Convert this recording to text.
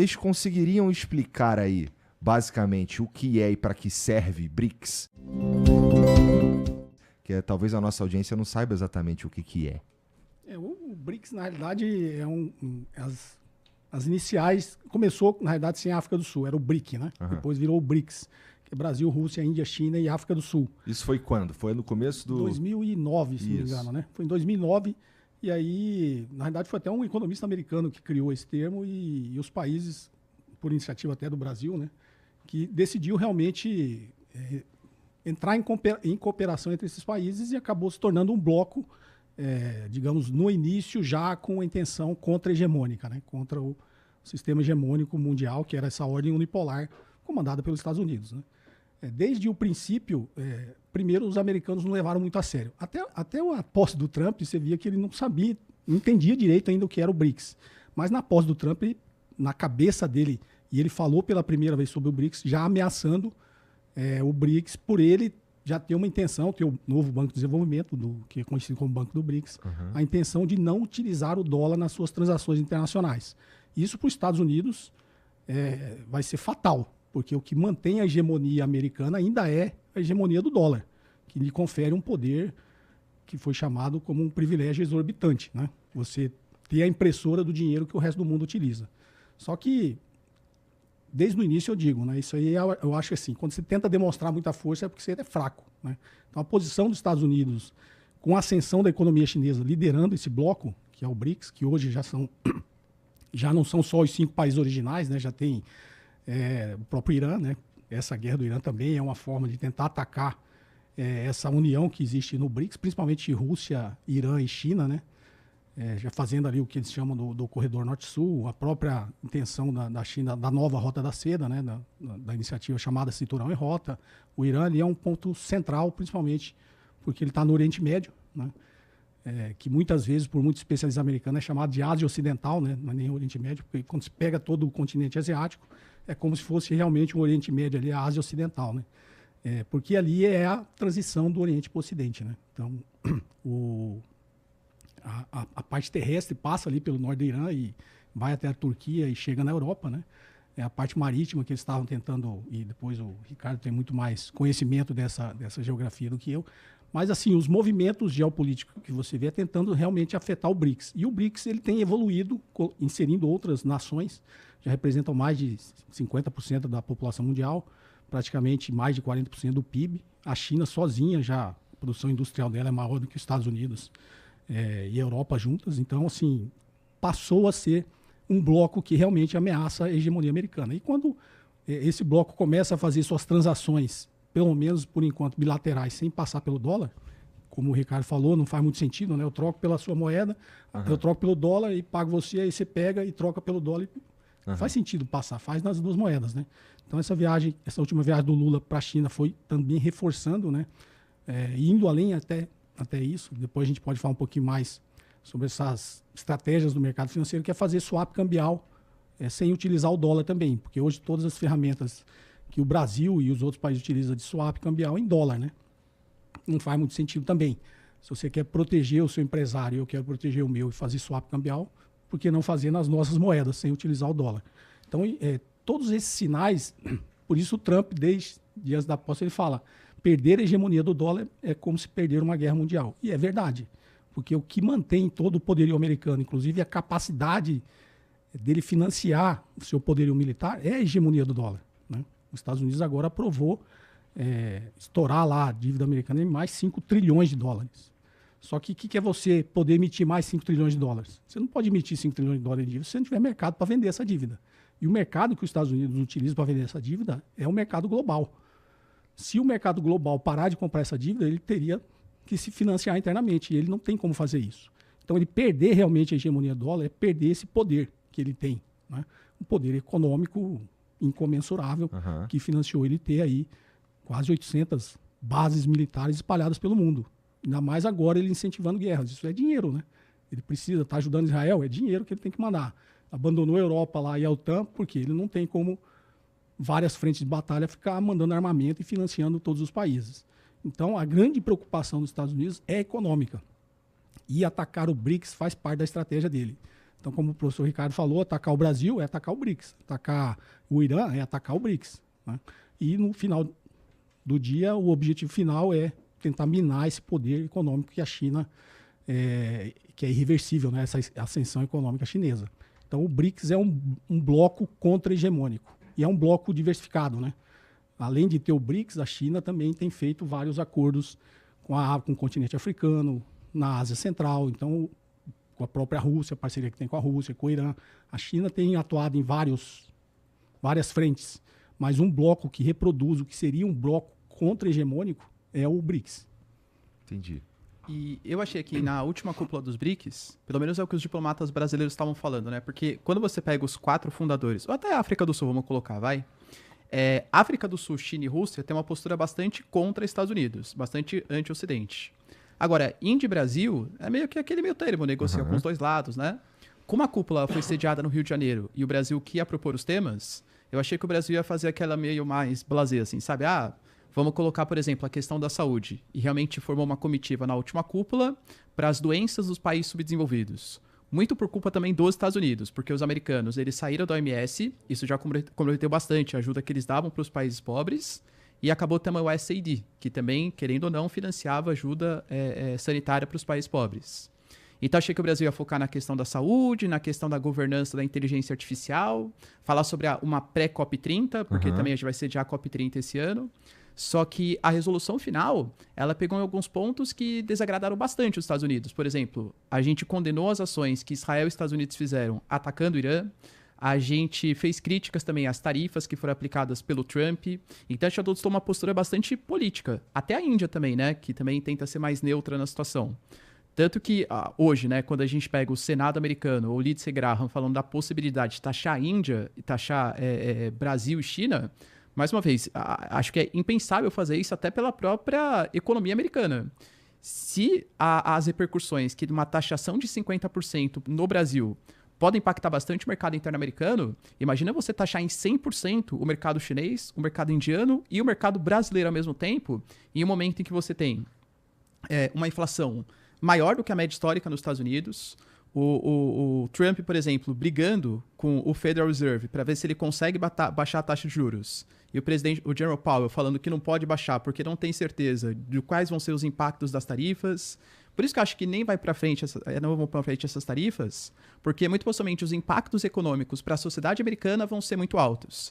Vocês conseguiriam explicar aí, basicamente, o que é e para que serve BRICS? Que talvez a nossa audiência não saiba exatamente o que é. O BRICS, na realidade, as iniciais... Começou, na realidade, sem a África do Sul. Era o BRIC, né? Uhum. Depois virou o BRICS, que é Brasil, Rússia, Índia, China e África do Sul. Isso foi quando? Foi no começo do... 2009, se não me engano, né? Foi em 2009. E aí, na realidade, foi até um economista americano que criou esse termo e os países, por iniciativa até do Brasil, né? Que decidiu realmente entrar em cooperação entre esses países e acabou se tornando um bloco, digamos, no início já com a intenção contra-hegemônica, né? Contra o sistema hegemônico mundial, que era essa ordem unipolar comandada pelos Estados Unidos, né? Desde o princípio, primeiro os americanos não levaram muito a sério. Até a posse do Trump, você via que ele não sabia, não entendia direito ainda o que era o BRICS. Mas na posse do Trump, na cabeça dele, e ele falou pela primeira vez sobre o BRICS, já ameaçando o BRICS por ele já ter uma intenção, ter o novo Banco de Desenvolvimento, que é conhecido como Banco do BRICS, a intenção de não utilizar o dólar nas suas transações internacionais. Isso para os Estados Unidos vai ser fatal, porque o que mantém a hegemonia americana ainda é a hegemonia do dólar, que lhe confere um poder que foi chamado como um privilégio exorbitante, né? Você ter a impressora do dinheiro que o resto do mundo utiliza. Só que, desde o início eu digo, né? Isso aí eu acho assim, quando você tenta demonstrar muita força é porque você é fraco, né? Então a posição dos Estados Unidos, com a ascensão da economia chinesa liderando esse bloco, que é o BRICS, que hoje já não são só os 5 países originais, né? Já tem o próprio Irã, né? Essa guerra do Irã também é uma forma de tentar atacar essa união que existe no BRICS, principalmente Rússia, Irã e China, né? Já fazendo ali o que eles chamam do corredor norte-sul, a própria intenção da China, da nova Rota da Seda, né? Da iniciativa chamada Cinturão e Rota. O Irã ali é um ponto central, principalmente porque ele está no Oriente Médio, né? Que muitas vezes, por muitos especialistas americanos, é chamado de Ásia Ocidental, né? Não é nem Oriente Médio, porque quando se pega todo o continente asiático, é como se fosse realmente o Oriente Médio ali, a Ásia Ocidental, né? Porque ali é a transição do Oriente para o Ocidente, né? Então, a parte terrestre passa ali pelo norte do Irã e vai até a Turquia e chega na Europa, né? A parte marítima que eles estavam tentando, e depois o Ricardo tem muito mais conhecimento dessa geografia do que eu, mas assim, os movimentos geopolíticos que você vê é tentando realmente afetar o BRICS. E o BRICS ele tem evoluído, inserindo outras nações, já representam mais de 50% da população mundial, praticamente mais de 40% do PIB. A China sozinha, já a produção industrial dela é maior do que os Estados Unidos e a Europa juntas. Então, assim, passou a ser um bloco que realmente ameaça a hegemonia americana. E quando esse bloco começa a fazer suas transações, pelo menos por enquanto bilaterais, sem passar pelo dólar, como o Ricardo falou, não faz muito sentido, né? Eu troco pela sua moeda, eu troco pelo dólar e pago você, aí você pega e troca pelo dólar. Faz sentido passar, faz nas duas moedas, né? Então essa última viagem do Lula para a China foi também reforçando, né? Indo além até isso. Depois a gente pode falar um pouquinho mais sobre essas estratégias do mercado financeiro, que é fazer swap cambial sem utilizar o dólar também, porque hoje todas as ferramentas que o Brasil e os outros países utilizam de swap cambial em dólar, né? Não faz muito sentido também. Se você quer proteger o seu empresário, eu quero proteger o meu e fazer swap cambial, por que não fazer nas nossas moedas sem utilizar o dólar? Então, todos esses sinais, por isso o Trump, desde dias da posse, ele fala, perder a hegemonia do dólar é como se perder uma guerra mundial. E é verdade, porque o que mantém todo o poderio americano, inclusive a capacidade dele financiar o seu poderio militar, é a hegemonia do dólar, né? Os Estados Unidos agora aprovou estourar lá a dívida americana em mais 5 trilhões de dólares. Só que o que é você poder emitir mais 5 trilhões de dólares? Você não pode emitir 5 trilhões de dólares de dívida se você não tiver mercado para vender essa dívida. E o mercado que os Estados Unidos utilizam para vender essa dívida é o mercado global. Se o mercado global parar de comprar essa dívida, ele teria que se financiar internamente. E ele não tem como fazer isso. Então, ele perder realmente a hegemonia do dólar é perder esse poder que ele tem, né? Um poder econômico incomensurável que financiou ele ter aí quase 800 bases militares espalhadas pelo mundo. Ainda mais agora ele incentivando guerras. Isso é dinheiro, né? Ele precisa estar ajudando Israel, é dinheiro que ele tem que mandar. Abandonou a Europa lá e a OTAN porque ele não tem como várias frentes de batalha ficar mandando armamento e financiando todos os países. Então, a grande preocupação dos Estados Unidos é econômica. E atacar o BRICS faz parte da estratégia dele. Então, como o professor Ricardo falou, atacar o Brasil é atacar o BRICS. Atacar o Irã é atacar o BRICS. Né? E no final do dia, o objetivo final é tentar minar esse poder econômico que a China, que é irreversível, né? Essa ascensão econômica chinesa. Então, o BRICS é um bloco contra-hegemônico. E é um bloco diversificado, né? Além de ter o BRICS, a China também tem feito vários acordos com o continente africano, na Ásia Central, então com a própria Rússia, a parceria que tem com a Rússia, com o Irã. A China tem atuado em várias frentes, mas um bloco que reproduz o que seria um bloco contra-hegemônico é o BRICS. Entendi. E eu achei que na última cúpula dos BRICS, pelo menos é o que os diplomatas brasileiros estavam falando, né? Porque quando você pega os 4 fundadores, ou até a África do Sul, vamos colocar, vai... África do Sul, China e Rússia tem uma postura bastante contra Estados Unidos, bastante anti-Ocidente. Agora, Índia e Brasil é meio que aquele meio termo, negocia com os dois lados, né? Como a cúpula foi sediada no Rio de Janeiro e o Brasil que ia propor os temas, eu achei que o Brasil ia fazer aquela meio mais blasé, assim, sabe? Vamos colocar, por exemplo, a questão da saúde. E realmente formou uma comitiva na última cúpula para as doenças dos países subdesenvolvidos. Muito por culpa também dos Estados Unidos, porque os americanos eles saíram da OMS, isso já comprometeu bastante a ajuda que eles davam para os países pobres, e acabou também o USAID, que também, querendo ou não, financiava ajuda sanitária para os países pobres. Então achei que o Brasil ia focar na questão da saúde, na questão da governança da inteligência artificial, falar sobre uma pré-COP30, porque também a gente vai sediar a COP30 esse ano. Só que a resolução final, ela pegou em alguns pontos que desagradaram bastante os Estados Unidos. Por exemplo, a gente condenou as ações que Israel e Estados Unidos fizeram atacando o Irã. A gente fez críticas também às tarifas que foram aplicadas pelo Trump. Então, a gente adotou uma postura bastante política. Até a Índia também, né? Que também tenta ser mais neutra na situação. Tanto que hoje, né, quando a gente pega o Senado americano ou o Lindsey Graham falando da possibilidade de taxar a Índia e taxar Brasil e China... Mais uma vez, acho que é impensável fazer isso até pela própria economia americana. Se as repercussões que uma taxação de 50% no Brasil podem impactar bastante o mercado interno americano, imagina você taxar em 100% o mercado chinês, o mercado indiano e o mercado brasileiro ao mesmo tempo, em um momento em que você tem uma inflação maior do que a média histórica nos Estados Unidos, o Trump, por exemplo, brigando com o Federal Reserve para ver se ele consegue baixar a taxa de juros. E o Jerome Powell falando que não pode baixar porque não tem certeza de quais vão ser os impactos das tarifas. Por isso que eu acho que nem vai para frente, não vão para frente essas tarifas, porque muito possivelmente os impactos econômicos para a sociedade americana vão ser muito altos.